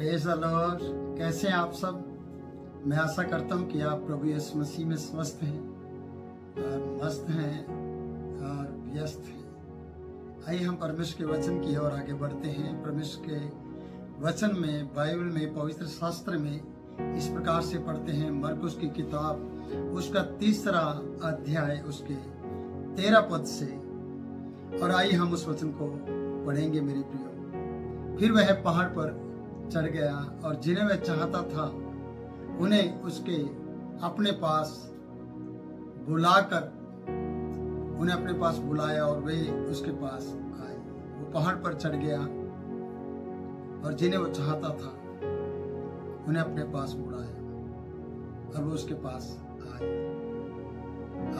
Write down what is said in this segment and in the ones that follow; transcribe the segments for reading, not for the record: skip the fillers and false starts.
Praise the Lord. कैसे हैं आप सब? मैं आशा करता हूं कि आप प्रभु यीशु मसीह में स्वस्थ हैं और मस्त हैं और व्यस्त हैं। आइए हम परमेश्वर के वचन की ओर आगे बढ़ते हैं। परमेश्वर के वचन में, बाइबल में, पवित्र शास्त्र में इस प्रकार से पढ़ते हैं। मरकुस की किताब उसका 3रा अध्याय उसके 13 पद से, और आइए हम उस वचन को पढ़ेंगे मेरे प्रियो। फिर वह पहाड़ पर चढ़ गया और जिन्हें वह चाहता था उन्हें उसके अपने पास बुलाया और वे उसके पास आए। वो पहाड़ पर चढ़ गया और जिन्हें वो चाहता था उन्हें अपने पास बुलाया और वो उसके पास आए।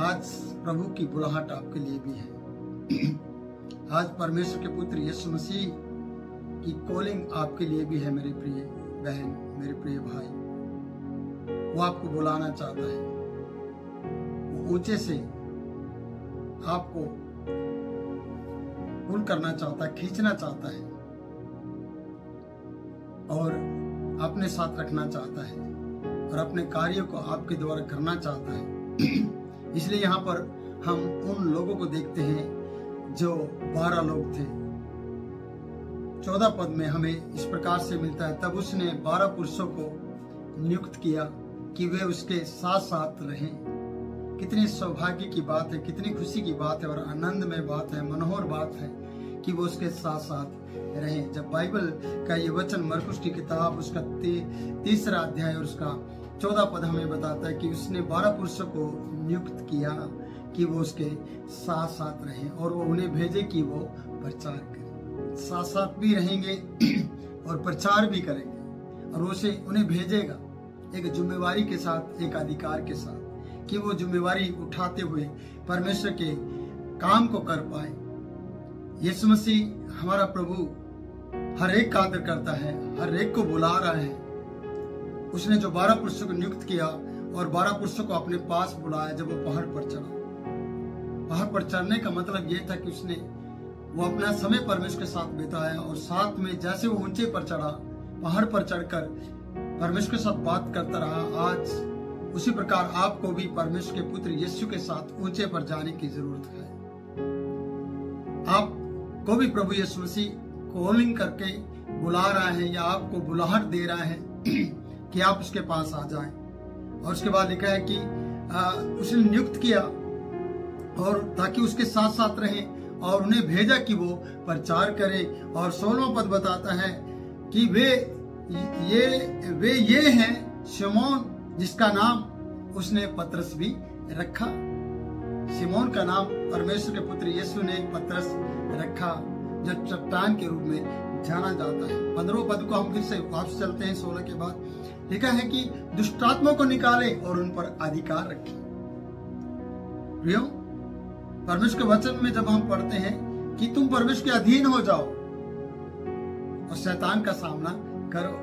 आज प्रभु की बुलाहट आपके लिए भी है। आज परमेश्वर के पुत्र यीशु मसीह की कॉलिंग आपके लिए भी है मेरे प्रिय बहन, मेरे प्रिय भाई। वो आपको बुलाना चाहता है। वो ऊंचे से आपको पुल करना चाहता है, खींचना चाहता है और अपने साथ रखना चाहता है और अपने कार्यों को आपके द्वारा करना चाहता है। इसलिए यहाँ पर हम उन लोगों को देखते हैं जो 12 लोग थे। 14 पद में हमें इस प्रकार से मिलता है, तब उसने 12 पुरुषों को नियुक्त किया कि वे उसके साथ साथ रहें। कितनी सौभाग्य की बात है, कितनी खुशी की बात है और आनंदमय बात है, मनोहर बात है कि वो उसके साथ साथ रहें। जब बाइबल का ये वचन मरकुस की किताब उसका 3रा अध्याय और उसका 14 पद हमें बताता है कि उसने 12 पुरुषों को नियुक्त किया कि वो उसके साथ साथ रहें और वो उन्हें भेजे कि वो प्रचार करें। साथ साथ भी रहेंगे और प्रचार भी करेंगे और उसे उन्हें भेजेगा एक जिम्मेवारी के साथ, एक अधिकार के साथ, कि वो जिम्मेवारी उठाते हुए परमेश्वर के काम को कर पाए। यीशु मसीह हमारा प्रभु हर एक का आदर करता है, हर एक को बुला रहा है। उसने जो 12 पुरुषों को नियुक्त किया और 12 पुरुषों को अपने पास बुलाया जब वो पहाड़ पर चढ़ा। पहाड़ पर चढ़ने का मतलब ये था कि उसने वो अपना समय परमेश्वर के साथ बिताया और साथ में जैसे वो ऊंचे पर चढ़ा, पहाड़ पर चढ़कर परमेश्वर के साथ बात करता रहा। आज उसी प्रकार आपको भी परमेश्वर के पुत्र यीशु के साथ ऊंचे पर जाने की जरूरत है। आपको भी प्रभु यीशु मसीह कॉलिंग करके बुला रहा है या आपको बुलाहट दे रहा है कि आप उसके पास आ जाएं। और उसके बाद लिखा है कि उसने नियुक्त किया और ताकि उसके साथ साथ रहें और उन्हें भेजा कि वो प्रचार करें। और 16वां पद बताता है कि वे ये हैं शिमोन, जिसका नाम उसने पतरस भी रखा। शिमोन का नाम परमेश्वर के पुत्र यीशु ने पतरस रखा, जो चट्टान के रूप में जाना जाता है। 15वें पद को हम फिर से वापस चलते हैं। 16 के बाद लिखा है कि दुष्टात्मा को निकाले और उन पर अधिकार रखे। प्रियो, परमेश्वर के वचन में जब हम पढ़ते हैं कि तुम परमेश्वर के अधीन हो जाओ और शैतान का सामना करो,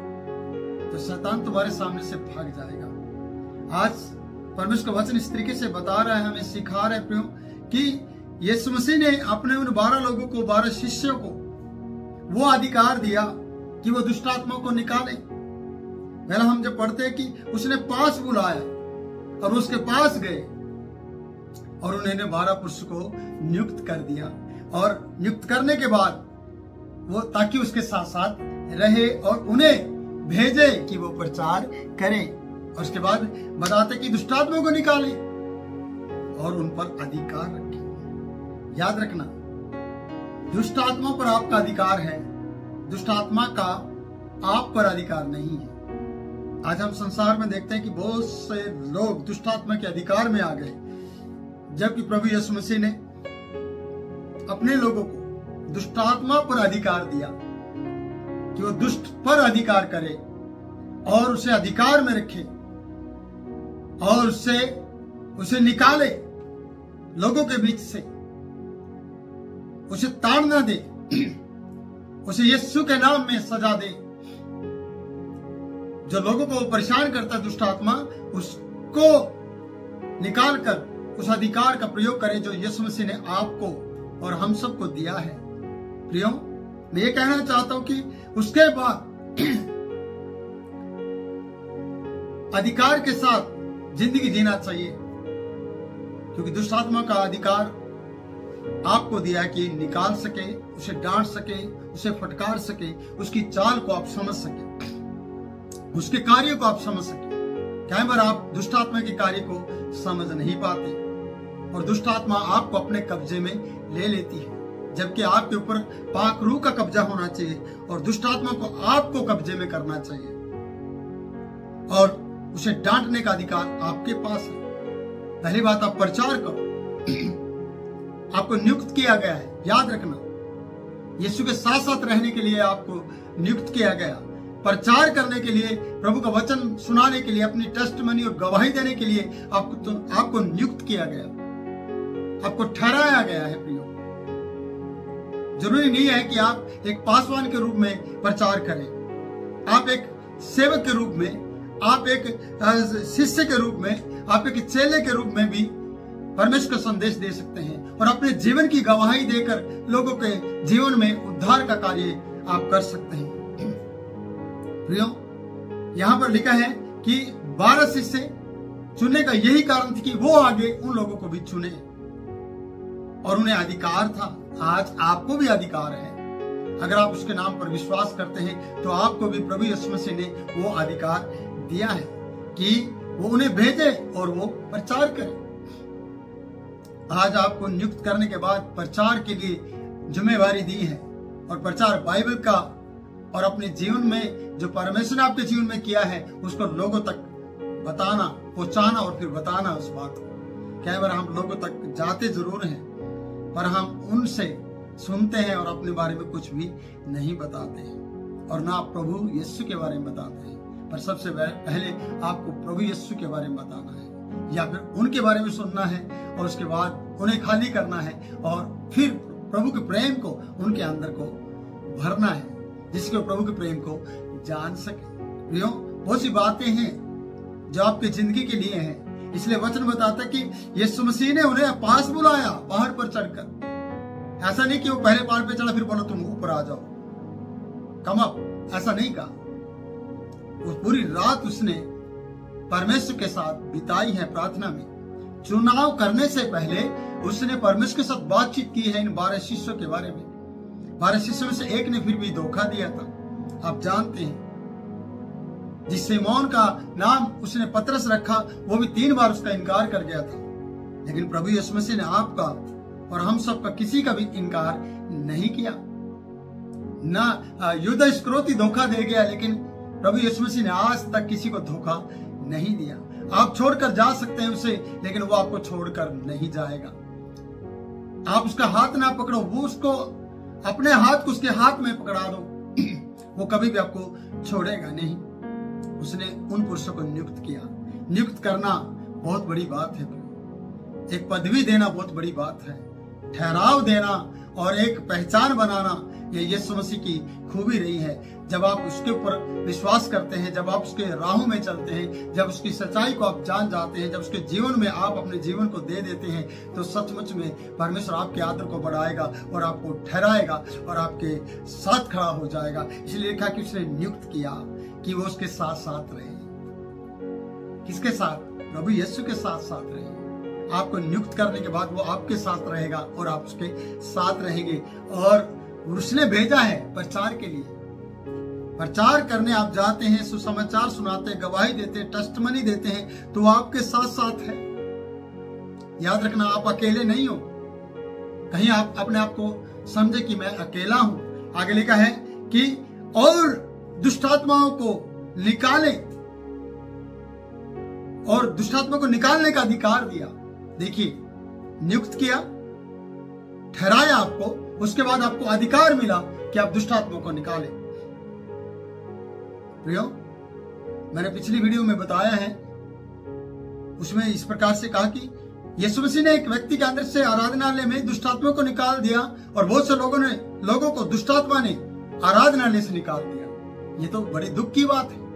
तो शैतान तुम्हारे सामने से भाग जाएगा। आज परमेश्वर का वचन इस तरीके से बता रहा है, हमें सिखा रहा है प्रियो कि यीशु मसीह ने अपने उन 12 लोगों को, 12 शिष्यों को वो अधिकार दिया कि वो दुष्टात्मा को निकाले। पहला हम जब पढ़ते हैं कि उसने पास बुलाया और उसके पास गए और उन्होंने 12 पुरुष को नियुक्त कर दिया। और नियुक्त करने के बाद वो ताकि उसके साथ साथ रहे और उन्हें भेजे कि वो प्रचार करें। और उसके बाद बताते कि दुष्टात्मा को निकाले और उन पर अधिकार रखे। याद रखना, दुष्टात्मा पर आपका अधिकार है, दुष्टात्मा का आप पर अधिकार नहीं है। आज हम संसार में देखते हैं कि बहुत से लोग दुष्टात्मा के अधिकार में आ गए, जबकि प्रभु यीशु मसीह ने अपने लोगों को दुष्टात्मा पर अधिकार दिया कि वो दुष्ट पर अधिकार करे और उसे अधिकार में रखे और उसे निकाले लोगों के बीच से, उसे ताड़ न दे, उसे यीशु के नाम में सजा दे। जो लोगों को परेशान करता है दुष्टात्मा, उसको निकालकर उस अधिकार का प्रयोग करें जो यीशु मसीह ने आपको और हम सबको दिया है। प्रियो, मैं ये कहना चाहता हूं कि उसके बाद अधिकार के साथ जिंदगी जीना चाहिए, क्योंकि दुष्ट आत्मा का अधिकार आपको दिया है कि निकाल सके, उसे डांट सके, उसे फटकार सके, उसकी चाल को आप समझ सके, उसके कार्य को आप समझ सके। कई बार आप दुष्ट आत्मा के कार्य को समझ नहीं पाते और दुष्ट आत्मा आपको अपने कब्जे में ले लेती है, जबकि आपके ऊपर पाक रूह का कब्जा होना चाहिए और दुष्ट आत्मा को आपको कब्जे में करना चाहिए और उसे डांटने का अधिकार आपके पास है। पहली बात, आप प्रचार करो। आपको नियुक्त किया गया है, याद रखना, यीशु के साथ साथ रहने के लिए आपको नियुक्त किया गया, प्रचार करने के लिए, प्रभु का वचन सुनाने के लिए, अपनी टेस्टमनी और गवाही देने के लिए आपको नियुक्त किया गया, आपको ठहराया गया है। प्रियो, जरूरी नहीं है कि आप एक पासवान के रूप में प्रचार करें, आप एक सेवक के रूप में, आप एक शिष्य के रूप में, आप एक चेले के रूप में भी परमेश्वर का संदेश दे सकते हैं और अपने जीवन की गवाही देकर लोगों के जीवन में उद्धार का कार्य आप कर सकते हैं। प्रियो, यहां पर लिखा है कि 12 शिष्य चुनने का यही कारण था कि वो आगे उन लोगों को भी चुने और उन्हें अधिकार था। आज आपको भी अधिकार है, अगर आप उसके नाम पर विश्वास करते हैं तो आपको भी प्रभु यीशु मसीह ने वो अधिकार दिया है कि वो उन्हें भेजे और वो प्रचार करें। आज आपको नियुक्त करने के बाद प्रचार के लिए जिम्मेवारी दी है और प्रचार बाइबल का और अपने जीवन में जो परमेश्वर ने आपके जीवन में किया है उसको लोगों तक बताना, पहुंचाना और फिर बताना उस बात को। कई बार हम लोगों तक जाते जरूर हैं पर हम उनसे सुनते हैं और अपने बारे में कुछ भी नहीं बताते हैं और ना प्रभु यीशु के बारे में बताते हैं। पर सबसे पहले आपको प्रभु यीशु के बारे में बताना है या फिर उनके बारे में सुनना है और उसके बाद उन्हें खाली करना है और फिर प्रभु के प्रेम को उनके अंदर को भरना है, जिसके प्रभु के प्रेम को जान सके। प्रियो, बहुत सी बातें हैं जो आपकी जिंदगी के लिए हैं, इसलिए वचन बताता है कि यीशु मसीह ने उन्हें पास बुलाया पहाड़ पर चढ़कर। ऐसा नहीं कि वो पहले पहाड़ पे चढ़ा फिर बोला तुम ऊपर आ जाओ, कम अप, ऐसा नहीं कहा। उस पूरी रात उसने परमेश्वर के साथ बिताई है प्रार्थना में। चुनाव करने से पहले उसने परमेश्वर के साथ बातचीत की है इन 12 शिष्यों के बारे में। 12 शिष्यों में से एक ने फिर भी धोखा दिया था, आप जानते हैं। जिस सिमोन का नाम उसने पतरस रखा वो भी 3 बार उसका इनकार कर गया था, लेकिन प्रभु यीशु मसीह ने आपका और हम सबका किसी का भी इनकार नहीं किया। ना युद्ध इस्करियोती धोखा दे गया, लेकिन प्रभु यीशु मसीह ने आज तक किसी को धोखा नहीं दिया। आप छोड़कर जा सकते हैं उसे, लेकिन वो आपको छोड़कर नहीं जाएगा। आप उसका हाथ ना पकड़ो, वो उसको अपने हाथ को उसके हाथ में पकड़ा दो, वो कभी भी आपको छोड़ेगा नहीं। उसने उन पुरुषों को नियुक्त किया। नियुक्त करना बहुत बड़ी बात है, एक पदवी देना बहुत बड़ी बात है, ठहराव देना और एक पहचान बनाना, ये यीशु मसीह की खूबी रही है। जब आप उसके ऊपर विश्वास करते हैं, जब आप उसके राहों में चलते हैं, जब उसकी सच्चाई को आप जान जाते हैं, जब उसके जीवन में आप अपने जीवन को दे देते हैं, तो सचमुच में परमेश्वर आपके आदर को बढ़ाएगा और आपको ठहराएगा और आपके साथ खड़ा हो जाएगा। इसलिए लिखा कि उसने नियुक्त किया कि वो उसके साथ साथ रहे। किसके साथ? प्रभु यीशु के साथ साथ रहे। आपको नियुक्त करने के बाद वो आपके साथ रहेगा और आप उसके साथ रहेंगे। और उसने भेजा है प्रचार के लिए। प्रचार करने आप जाते हैं, सुसमाचार सुनाते हैं, गवाही देते हैं, टेस्टमनी देते हैं, तो आपके साथ साथ है। याद रखना, आप अकेले नहीं हो। कहीं आप अपने आप को समझे कि मैं अकेला हूं। आगे लिखा है कि और दुष्टात्माओं को निकाले, और दुष्टात्मा को निकालने का अधिकार दिया। देखिए, नियुक्त किया, ठहराया आपको, उसके बाद आपको अधिकार मिला कि आप दुष्टात्मा को निकालें। प्रियो, मैंने पिछली वीडियो में बताया है, उसमें इस प्रकार से कहा कि यीशु मसीह ने एक व्यक्ति के अंदर से आराधनालय में दुष्टात्मा को निकाल दिया और बहुत से लोगों को दुष्टात्मा ने आराधनालय से निकाल दिया। ये तो बड़ी दुख की बात है।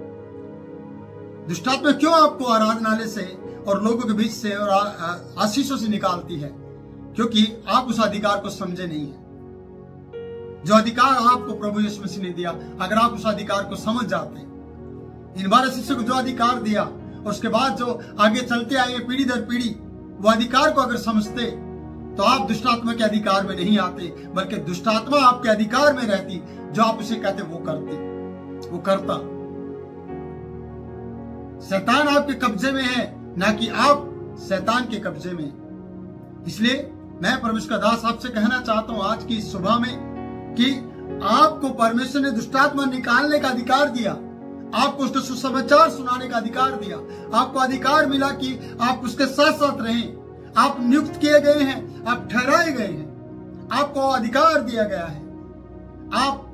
दुष्टात्मा क्यों आपको आराधनालय से और लोगों के बीच से और आशीषों से निकालती है? क्योंकि आप उस अधिकार को समझे नहीं है। जो अधिकार आपको प्रभु यीशु मसीह ने दिया, अगर आप उस अधिकार को समझ जाते, इन 12 शिष्यों को जो अधिकार दिया और उसके बाद जो आगे चलते आए पीढ़ी दर पीढ़ी वो अधिकार को अगर समझते तो आप दुष्ट आत्मा के अधिकार में नहीं आते, बल्कि दुष्ट आत्मा आपके अधिकार में रहती। जो आप उसे कहते वो करता। शैतान आपके कब्जे में है, ना कि आप शैतान के कब्जे में। इसलिए मैं परमेश्वर का दास आपसे कहना चाहता हूं आज की सुबह में कि आपको परमेश्वर ने दुष्टात्मा निकालने का अधिकार दिया, आपको उसका सुसमाचार सुनाने का अधिकार दिया। आपको अधिकार मिला कि आप उसके साथ साथ रहें। आप नियुक्त किए गए हैं, आप ठहराए गए हैं, आपको अधिकार दिया गया है। आप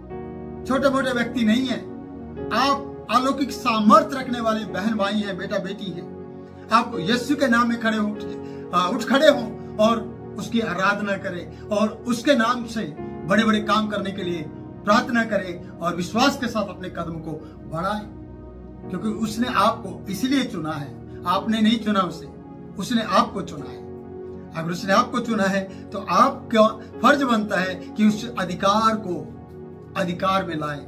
छोटे मोटे व्यक्ति नहीं हैं, आप अलौकिक सामर्थ्य रखने वाले बहन भाई हैं, बेटा बेटी हैं। आप यीशु के नाम में उठ खड़े हो और उसकी आराधना करें और उसके नाम से बड़े बड़े काम करने के लिए प्रार्थना करें और विश्वास के साथ अपने कदम को बढ़ाएं, क्योंकि उसने आपको इसलिए चुना है। आपने नहीं चुना उसे, उसने आपको चुना है। अगर उसने आपको चुना है तो आपका फर्ज बनता है कि उस अधिकार को अधिकार में लाए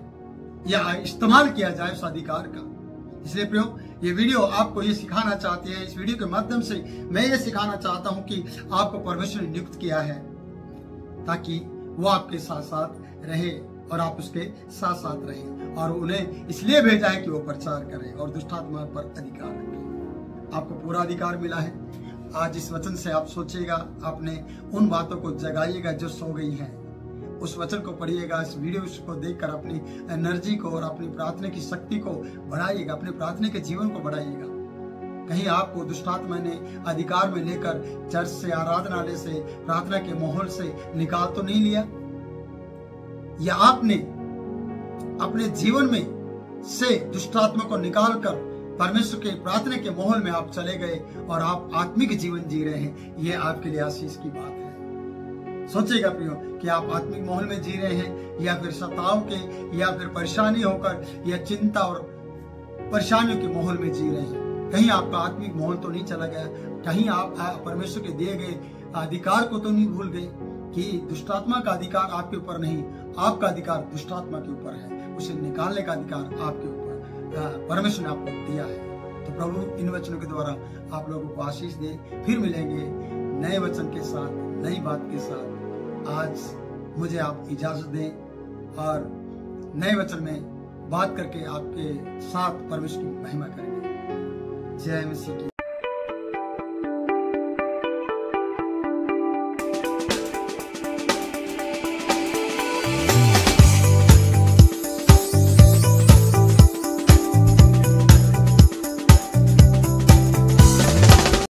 या इस्तेमाल किया जाए उस अधिकार का। इसलिए प्रियो, ये वीडियो आपको ये सिखाना चाहती है। इस वीडियो के माध्यम से मैं ये सिखाना चाहता हूं कि आपको परमेश्वर ने नियुक्त किया है ताकि वो आपके साथ साथ रहे और आप उसके साथ साथ रहें, और उन्हें इसलिए भेजा है कि वो प्रचार करें और दुष्टात्मा पर अधिकार रखें। आपको पूरा अधिकार मिला है। आज इस वचन से आप सोचिएगा, आपने उन बातों को जगाइएगा जो सो गई हैं। उस वचन को पढ़िएगा, इस वीडियो को देखकर अपनी एनर्जी को और अपनी प्रार्थना की शक्ति को बढ़ाइएगा, अपने प्रार्थना के जीवन को बढ़ाइएगा। कहीं आपको दुष्टात्मा ने अधिकार में लेकर चर्च से, आराधनालय से, प्रार्थना के माहौल से निकाल तो नहीं लिया, या आपने अपने जीवन में से दुष्टात्मा को निकालकर परमेश्वर के प्रार्थना के माहौल में आप चले गए और आप आत्मिक जीवन जी रहे हैं। यह आपके लिए आशीष की बात है। सोचेगा प्रियो कि आप आत्मिक माहौल में जी रहे हैं या फिर सताव के या फिर परेशानी होकर या चिंता और परेशानियों के माहौल में जी रहे हैं। कहीं आपका आत्मिक माहौल तो नहीं चला गया, कहीं आप परमेश्वर के दिए गए अधिकार को तो नहीं भूल गए कि दुष्टात्मा का अधिकार आपके ऊपर नहीं, आपका अधिकार दुष्टात्मा के ऊपर है। उसे निकालने का अधिकार आपके ऊपर परमेश्वर ने आपको दिया है। तो प्रभु इन वचनों के द्वारा आप लोगों को आशीष दे। फिर मिलेंगे नए वचन के साथ, नई बात के साथ। आज मुझे आप इजाजत दें और नए वचन में बात करके आपके साथ परमेश्वर की महिमा करेंगे। जय मसीह की।